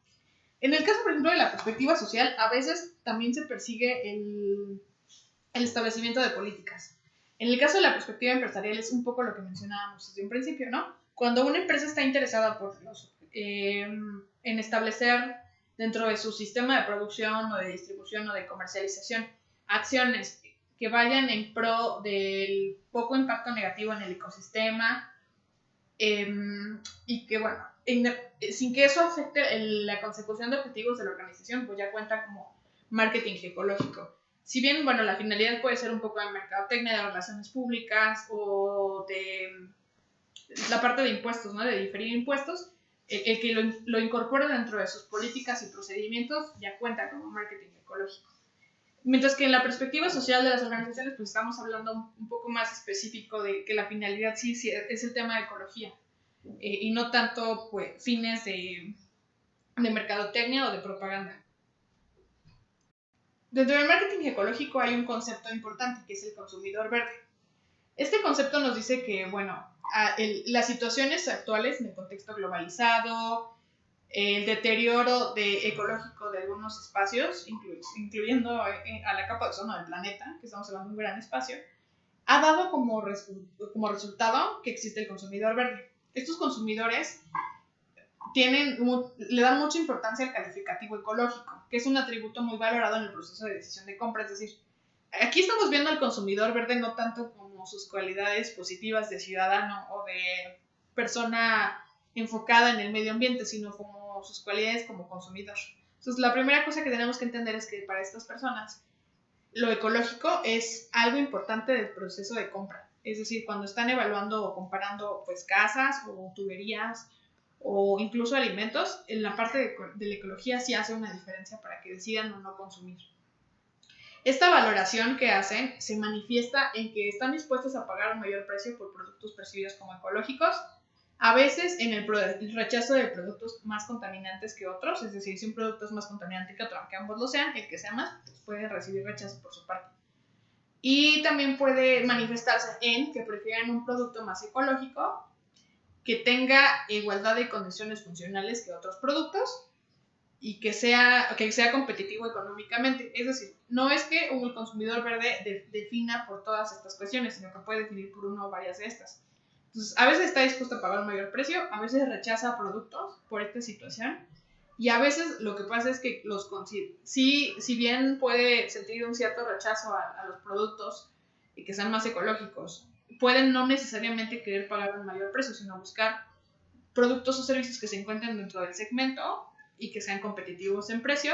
En el caso, por ejemplo, de la perspectiva social, a veces también se persigue el establecimiento de políticas. En el caso de la perspectiva empresarial es un poco lo que mencionábamos desde un principio, ¿no? Cuando una empresa está interesada en establecer dentro de su sistema de producción o de distribución o de comercialización acciones que vayan en pro del poco impacto negativo en el ecosistema y que, bueno, sin que eso afecte la consecución de objetivos de la organización, pues ya cuenta como marketing ecológico. Si bien, bueno, la finalidad puede ser un poco de mercadotecnia, de relaciones públicas o de la parte de impuestos, ¿no? De diferir impuestos, el que lo incorpore dentro de sus políticas y procedimientos ya cuenta como marketing ecológico. Mientras que en la perspectiva social de las organizaciones, pues estamos hablando un poco más específico de que la finalidad sí es el tema de ecología y no tanto pues fines de mercadotecnia o de propaganda. Dentro del marketing ecológico hay un concepto importante que es el consumidor verde. Este concepto nos dice que, bueno, las situaciones actuales en el contexto globalizado, el deterioro ecológico de algunos espacios, incluyendo a la capa de ozono del planeta, que estamos hablando de un gran espacio, ha dado como resultado que existe el consumidor verde. Estos consumidores le dan mucha importancia al calificativo ecológico, que es un atributo muy valorado en el proceso de decisión de compra. Es decir, aquí estamos viendo al consumidor verde no tanto como sus cualidades positivas de ciudadano o de persona enfocada en el medio ambiente, sino como sus cualidades como consumidor. Entonces, la primera cosa que tenemos que entender es que para estas personas lo ecológico es algo importante del proceso de compra. Es decir, cuando están evaluando o comparando pues casas o tuberías o incluso alimentos, en la parte de la ecología sí hace una diferencia para que decidan o no consumir. Esta valoración que hacen se manifiesta en que están dispuestos a pagar un mayor precio por productos percibidos como ecológicos, a veces en el rechazo de productos más contaminantes que otros, es decir, si un producto es más contaminante que otro, aunque ambos lo sean, el que sea más, pues puede recibir rechazo por su parte. Y también puede manifestarse en que prefieren un producto más ecológico, que tenga igualdad de condiciones funcionales que otros productos y que sea competitivo económicamente. Es decir, no es que un consumidor verde defina por todas estas cuestiones, sino que puede definir por una o varias de estas. Entonces, a veces está dispuesto a pagar un mayor precio, a veces rechaza productos por esta situación y a veces lo que pasa es que si bien puede sentir un cierto rechazo a los productos y que sean más ecológicos, pueden no necesariamente querer pagar un mayor precio, sino buscar productos o servicios que se encuentren dentro del segmento y que sean competitivos en precio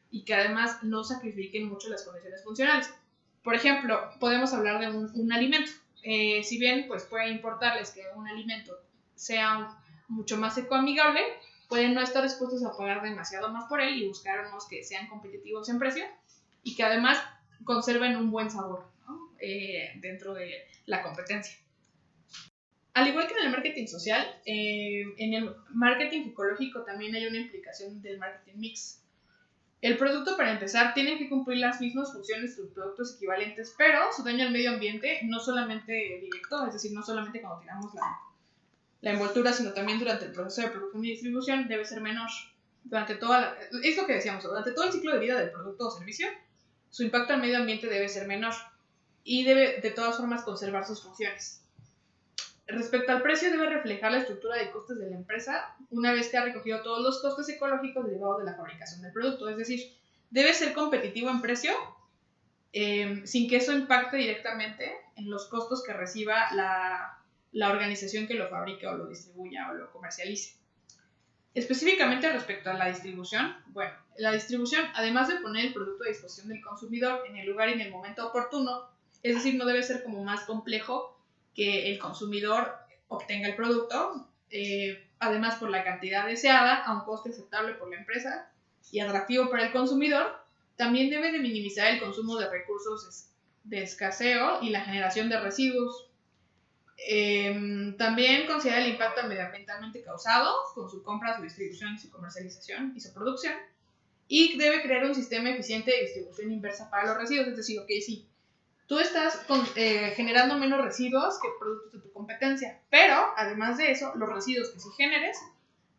y que además no sacrifiquen mucho las condiciones funcionales. Por ejemplo, podemos hablar de un alimento. Si bien pues, puede importarles que un alimento sea mucho más ecoamigable, pueden no estar dispuestos a pagar demasiado más por él y buscar unos que sean competitivos en precio y que además conserven un buen sabor, ¿no? Dentro de la competencia. Al igual que en el marketing social, en el marketing ecológico también hay una implicación del marketing mix. El producto, para empezar, tiene que cumplir las mismas funciones que los productos equivalentes, pero su daño al medio ambiente no solamente directo, es decir, no solamente cuando tiramos la envoltura, sino también durante el proceso de producción y distribución debe ser menor. Es lo que decíamos, durante todo el ciclo de vida del producto o servicio, su impacto al medio ambiente debe ser menor y debe de todas formas conservar sus funciones. Respecto al precio, debe reflejar la estructura de costes de la empresa una vez que ha recogido todos los costes ecológicos derivados de la fabricación del producto. Es decir, debe ser competitivo en precio sin que eso impacte directamente en los costos que reciba la organización que lo fabrique o lo distribuya o lo comercialice. Específicamente respecto a la distribución, bueno, la distribución, además de poner el producto a disposición del consumidor en el lugar y en el momento oportuno, es decir, no debe ser como más complejo que el consumidor obtenga el producto, además por la cantidad deseada, a un coste aceptable por la empresa y atractivo para el consumidor, también debe de minimizar el consumo de recursos de escaseo y la generación de residuos. También considera el impacto medioambientalmente causado con su compra, su distribución, su comercialización y su producción. Y debe crear un sistema eficiente de distribución inversa para los residuos. Es decir, ok, sí, tú estás generando menos residuos que productos de tu competencia, pero además de eso, los residuos que sí generes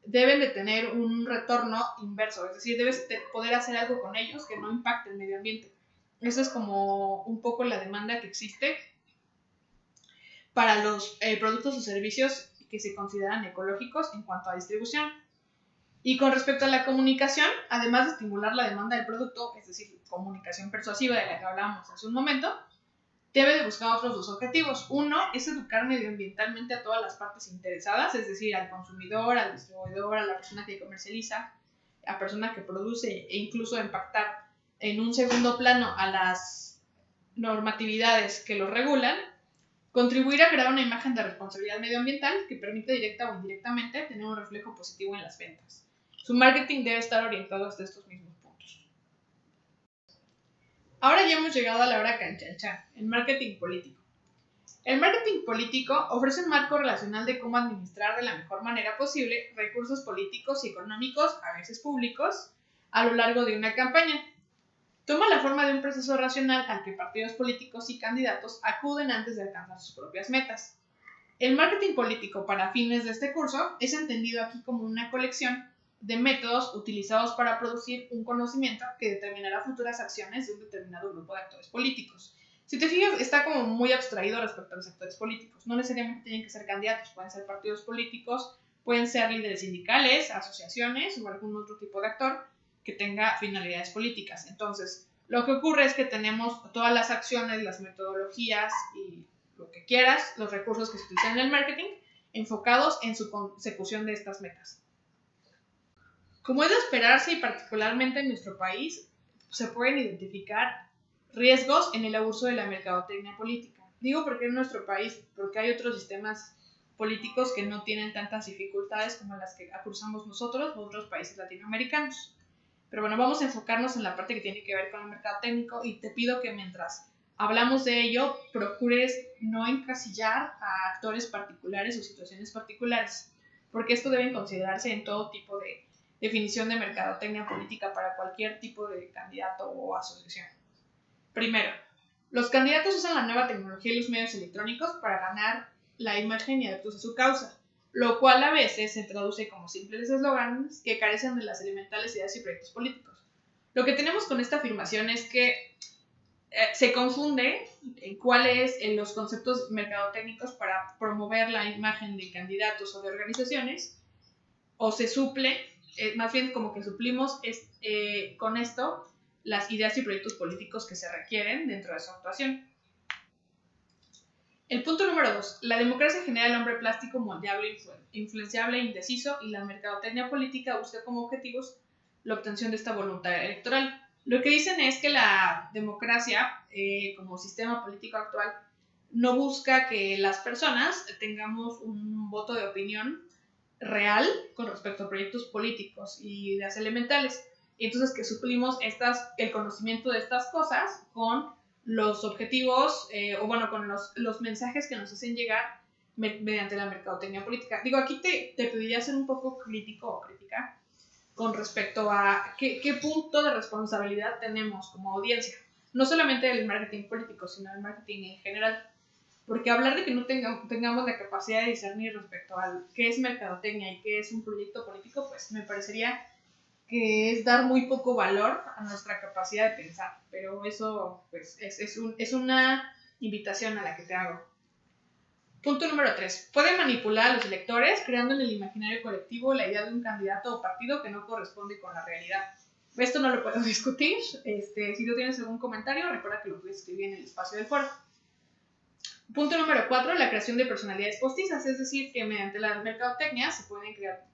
deben de tener un retorno inverso, es decir, debes poder hacer algo con ellos que no impacte el medio ambiente. Eso es como un poco la demanda que existe para los productos o servicios que se consideran ecológicos en cuanto a distribución. Y con respecto a la comunicación, además de estimular la demanda del producto, es decir, comunicación persuasiva de la que hablábamos hace un momento, debe de buscar otros dos objetivos. Uno es educar medioambientalmente a todas las partes interesadas, es decir, al consumidor, al distribuidor, a la persona que comercializa, a la persona que produce e incluso impactar en un segundo plano a las normatividades que lo regulan. Contribuir a crear una imagen de responsabilidad medioambiental que permite directa o indirectamente tener un reflejo positivo en las ventas. Su marketing debe estar orientado hasta estos mismos puntos. Ahora ya hemos llegado a la hora canchanchan, el marketing político. El marketing político ofrece un marco relacional de cómo administrar de la mejor manera posible recursos políticos y económicos, a veces públicos, a lo largo de una campaña. Toma la forma de un proceso racional al que partidos políticos y candidatos acuden antes de alcanzar sus propias metas. El marketing político para fines de este curso es entendido aquí como una colección de métodos utilizados para producir un conocimiento que determinará futuras acciones de un determinado grupo de actores políticos. Si te fijas, está como muy abstraído respecto a los actores políticos. No necesariamente tienen que ser candidatos, pueden ser partidos políticos, pueden ser líderes sindicales, asociaciones o algún otro tipo de actor que tenga finalidades políticas. Entonces, lo que ocurre es que tenemos todas las acciones, las metodologías y lo que quieras, los recursos que se utilizan en el marketing, enfocados en su consecución de estas metas. Como es de esperarse, y particularmente en nuestro país, se pueden identificar riesgos en el abuso de la mercadotecnia política. Digo porque en nuestro país, porque hay otros sistemas políticos que no tienen tantas dificultades como las que cruzamos nosotros u otros países latinoamericanos. Pero bueno, vamos a enfocarnos en la parte que tiene que ver con el mercado técnico y te pido que mientras hablamos de ello, procures no encasillar a actores particulares o situaciones particulares, porque esto debe considerarse en todo tipo de definición de mercadotecnia política para cualquier tipo de candidato o asociación. Primero, los candidatos usan la nueva tecnología y los medios electrónicos para ganar la imagen y adeptos a su causa, lo cual a veces se traduce como simples eslogans que carecen de las elementales ideas y proyectos políticos. Lo que tenemos con esta afirmación es que se confunde en cuáles los conceptos mercadotécnicos para promover la imagen de candidatos o de organizaciones, o se suple, más bien como que suplimos con esto las ideas y proyectos políticos que se requieren dentro de su actuación. El punto número 2. La democracia genera el hombre plástico, moldeable, influenciable, indeciso, y la mercadotecnia política busca como objetivos la obtención de esta voluntad electoral. Lo que dicen es que la democracia, como sistema político actual, no busca que las personas tengamos un voto de opinión real con respecto a proyectos políticos y ideas elementales. Y entonces que suplimos el conocimiento de estas cosas con los objetivos, con los mensajes que nos hacen llegar mediante la mercadotecnia política. Digo, aquí te pediría ser un poco crítico o crítica con respecto a qué punto de responsabilidad tenemos como audiencia. No solamente del marketing político, sino del marketing en general. Porque hablar de que no tengamos la capacidad de discernir respecto a qué es mercadotecnia y qué es un proyecto político, pues me parecería que es dar muy poco valor a nuestra capacidad de pensar. Pero eso pues, es una invitación a la que te hago. Punto número 3. Puede manipular a los electores creando en el imaginario colectivo la idea de un candidato o partido que no corresponde con la realidad. Esto no lo puedo discutir. Si tú tienes algún comentario, recuerda que lo puedes escribir en el espacio del foro. Punto número 4, la creación de personalidades postizas, es decir, que mediante la mercadotecnia se pueden crear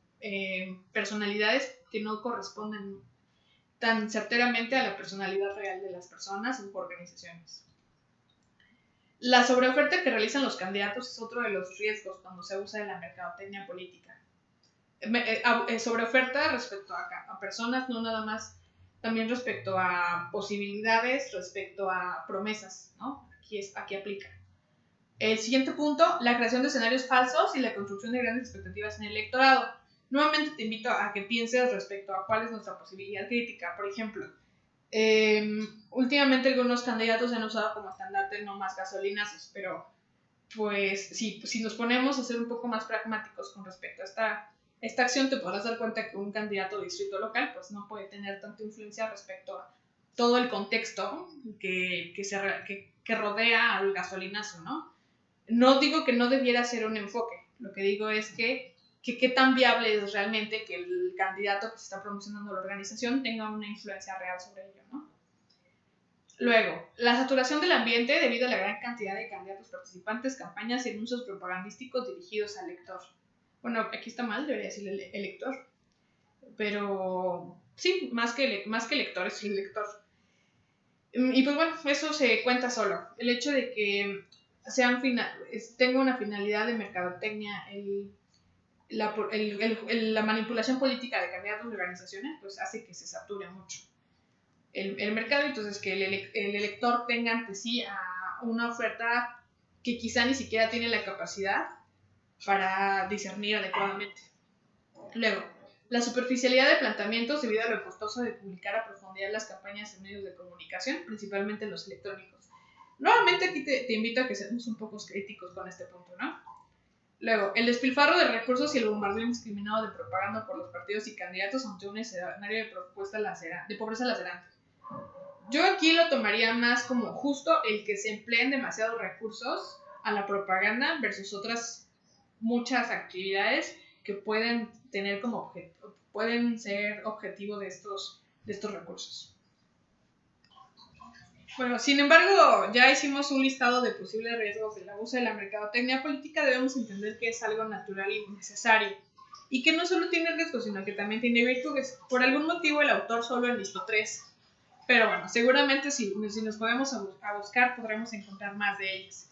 personalidades que no corresponden tan certeramente a la personalidad real de las personas u organizaciones. La sobreoferta que realizan los candidatos es otro de los riesgos cuando se usa de la mercadotecnia política. Sobreoferta respecto a personas, no nada más, también respecto a posibilidades, respecto a promesas, ¿no? Aquí aplica. El siguiente punto, la creación de escenarios falsos y la construcción de grandes expectativas en el electorado. Nuevamente te invito a que pienses respecto a cuál es nuestra posibilidad crítica. Por ejemplo, últimamente algunos candidatos se han usado como estandarte no más gasolinazos, pero pues si nos ponemos a ser un poco más pragmáticos con respecto a esta acción, te podrás dar cuenta que un candidato de distrito local pues no puede tener tanta influencia respecto a todo el contexto que rodea al gasolinazo, ¿no? No digo que no debiera ser un enfoque, lo que digo es que qué tan viable es realmente que el candidato que se está promocionando la organización tenga una influencia real sobre ello, ¿no? Luego, la saturación del ambiente debido a la gran cantidad de candidatos participantes, campañas y anuncios propagandísticos dirigidos al lector. Bueno, aquí está mal, debería decir el elector, pero sí, más que lector es el lector. Y pues bueno, eso se cuenta solo. El hecho de que tenga una finalidad de mercadotecnia, la manipulación política de candidatos y organizaciones, pues hace que se sature mucho el mercado, entonces que el elector tenga ante sí a una oferta que quizá ni siquiera tiene la capacidad para discernir adecuadamente. Luego, la superficialidad de planteamientos debido a lo costoso de publicar a profundidad las campañas en medios de comunicación, principalmente en los electrónicos. Nuevamente aquí te invito a que seamos un poco críticos con este punto, ¿no? Luego, el despilfarro de recursos y el bombardeo indiscriminado de propaganda por los partidos y candidatos ante un escenario de pobreza lacerante. Yo aquí lo tomaría más como justo el que se empleen demasiados recursos a la propaganda versus otras muchas actividades que pueden tener pueden ser objetivo de estos recursos. Bueno, sin embargo, ya hicimos un listado de posibles riesgos del abuso de la mercadotecnia política. Debemos entender que es algo natural y necesario y que no solo tiene riesgos, sino que también tiene virtudes. Por algún motivo el autor solo enlistó 3. Pero bueno, seguramente si nos podemos a buscar, podremos encontrar más de ellas.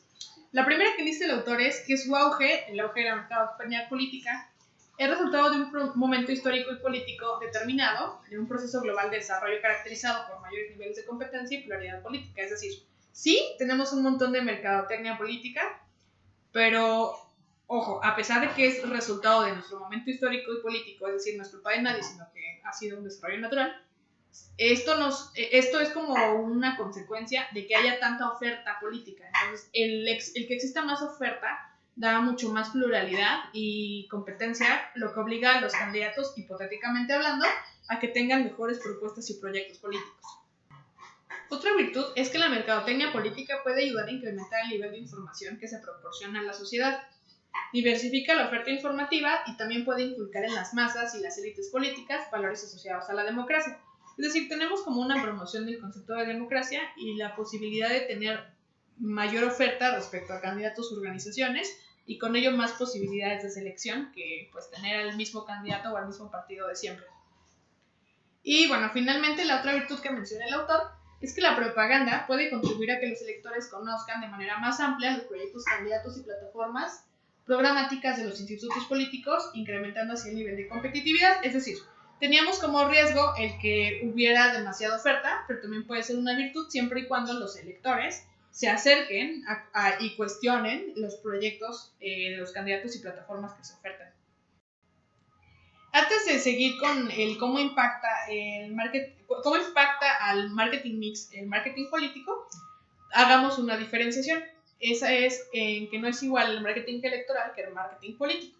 La primera que dice el autor es que el auge de la mercadotecnia política, es resultado de un momento histórico y político determinado, de un proceso global de desarrollo caracterizado por mayores niveles de competencia y pluralidad política. Es decir, sí, tenemos un montón de mercadotecnia política, pero, ojo, a pesar de que es resultado de nuestro momento histórico y político, es decir, nuestro país nadie, sino que ha sido un desarrollo natural, esto es como una consecuencia de que haya tanta oferta política. Entonces, el que exista más oferta da mucho más pluralidad y competencia, lo que obliga a los candidatos, hipotéticamente hablando, a que tengan mejores propuestas y proyectos políticos. Otra virtud es que la mercadotecnia política puede ayudar a incrementar el nivel de información que se proporciona a la sociedad. Diversifica la oferta informativa y también puede inculcar en las masas y las élites políticas valores asociados a la democracia. Es decir, tenemos como una promoción del concepto de democracia y la posibilidad de tener mayor oferta respecto a candidatos u organizaciones y con ello más posibilidades de selección que pues tener al mismo candidato o al mismo partido de siempre. Y bueno, finalmente la otra virtud que menciona el autor es que la propaganda puede contribuir a que los electores conozcan de manera más amplia los proyectos, candidatos y plataformas programáticas de los institutos políticos, incrementando así el nivel de competitividad. Es decir, teníamos como riesgo el que hubiera demasiada oferta, pero también puede ser una virtud siempre y cuando los electores se acerquen y cuestionen los proyectos de los candidatos y plataformas que se ofertan. Antes de seguir con cómo impacta al marketing mix el marketing político, hagamos una diferenciación. Esa es en que no es igual el marketing electoral que el marketing político.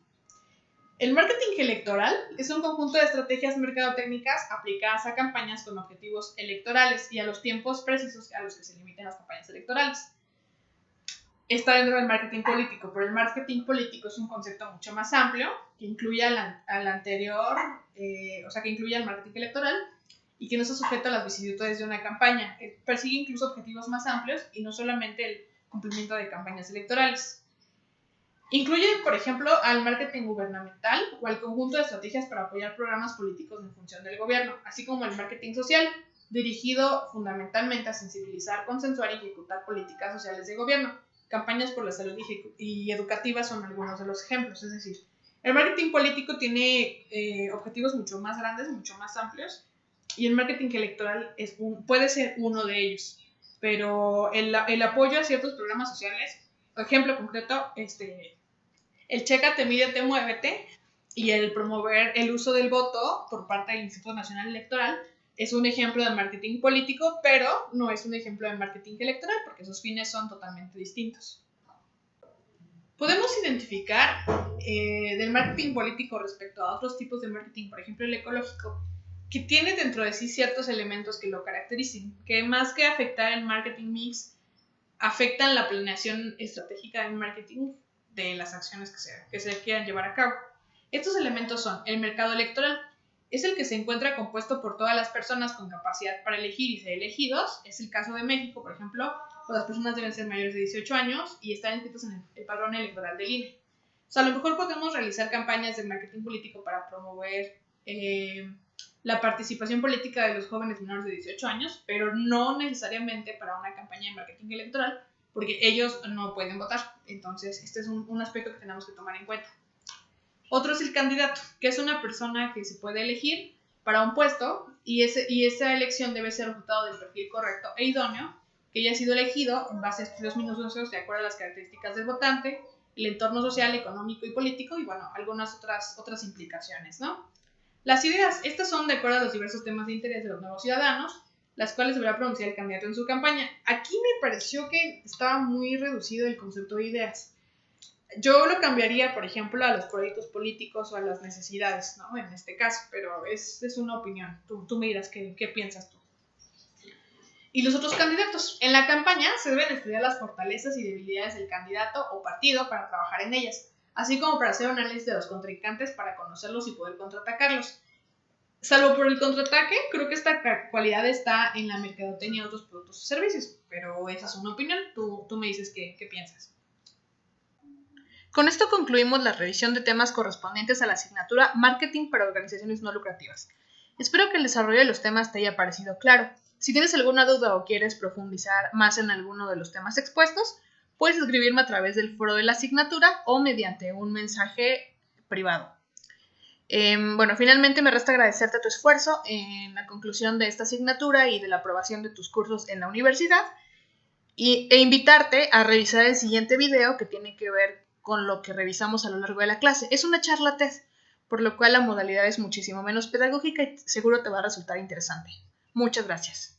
El marketing electoral es un conjunto de estrategias mercadotécnicas aplicadas a campañas con objetivos electorales y a los tiempos precisos a los que se limitan las campañas electorales. Está dentro del marketing político, pero el marketing político es un concepto mucho más amplio que incluye al anterior, que incluye al marketing electoral y que no está sujeto a las vicisitudes de una campaña. Persigue incluso objetivos más amplios y no solamente el cumplimiento de campañas electorales. Incluye, por ejemplo, al marketing gubernamental o al conjunto de estrategias para apoyar programas políticos en función del gobierno, así como el marketing social, dirigido fundamentalmente a sensibilizar, consensuar y ejecutar políticas sociales de gobierno. Campañas por la salud y educativa son algunos de los ejemplos. Es decir, el marketing político tiene objetivos mucho más grandes, mucho más amplios, y el marketing electoral puede ser uno de ellos. Pero el apoyo a ciertos programas sociales ejemplo concreto, el chécate, mídete, muévete y el promover el uso del voto por parte del Instituto Nacional Electoral es un ejemplo de marketing político, pero no es un ejemplo de marketing electoral porque sus fines son totalmente distintos. Podemos identificar del marketing político respecto a otros tipos de marketing, por ejemplo el ecológico, que tiene dentro de sí ciertos elementos que lo caracterizan, que más que afectar el marketing mix, afectan la planeación estratégica del marketing de las acciones que se quieran llevar a cabo. Estos elementos son el mercado electoral, es el que se encuentra compuesto por todas las personas con capacidad para elegir y ser elegidos. Es el caso de México, por ejemplo, pues las personas deben ser mayores de 18 años y estar inscritos en el padrón electoral del INE. O sea, a lo mejor podemos realizar campañas de marketing político para promover la participación política de los jóvenes menores de 18 años, pero no necesariamente para una campaña de marketing electoral, porque ellos no pueden votar. Entonces, este es un aspecto que tenemos que tomar en cuenta. Otro es el candidato, que es una persona que se puede elegir para un puesto y esa elección debe ser resultado del perfil correcto e idóneo, que haya sido elegido en base a estudios minuciosos de acuerdo a las características del votante, el entorno social, económico y político y, bueno, algunas otras implicaciones, ¿no? Las ideas, estas son de acuerdo a los diversos temas de interés de los nuevos ciudadanos, las cuales deberá pronunciar el candidato en su campaña. Aquí me pareció que estaba muy reducido el concepto de ideas. Yo lo cambiaría, por ejemplo, a los proyectos políticos o a las necesidades, ¿no? En este caso, pero es una opinión. Tú me dirás qué piensas tú. Y los otros candidatos. En la campaña se deben estudiar las fortalezas y debilidades del candidato o partido para trabajar en ellas, así como para hacer un análisis de los contrincantes para conocerlos y poder contraatacarlos. Salvo por el contraataque, creo que esta cualidad está en la mercadotecnia y otros productos o servicios, pero esa es una opinión. Tú me dices qué piensas. Con esto concluimos la revisión de temas correspondientes a la asignatura Marketing para Organizaciones No Lucrativas. Espero que el desarrollo de los temas te haya parecido claro. Si tienes alguna duda o quieres profundizar más en alguno de los temas expuestos, puedes escribirme a través del foro de la asignatura o mediante un mensaje privado. Bueno, finalmente me resta agradecerte tu esfuerzo en la conclusión de esta asignatura y de la aprobación de tus cursos en la universidad e invitarte a revisar el siguiente video que tiene que ver con lo que revisamos a lo largo de la clase. Es una charla TED, por lo cual la modalidad es muchísimo menos pedagógica y seguro te va a resultar interesante. Muchas gracias.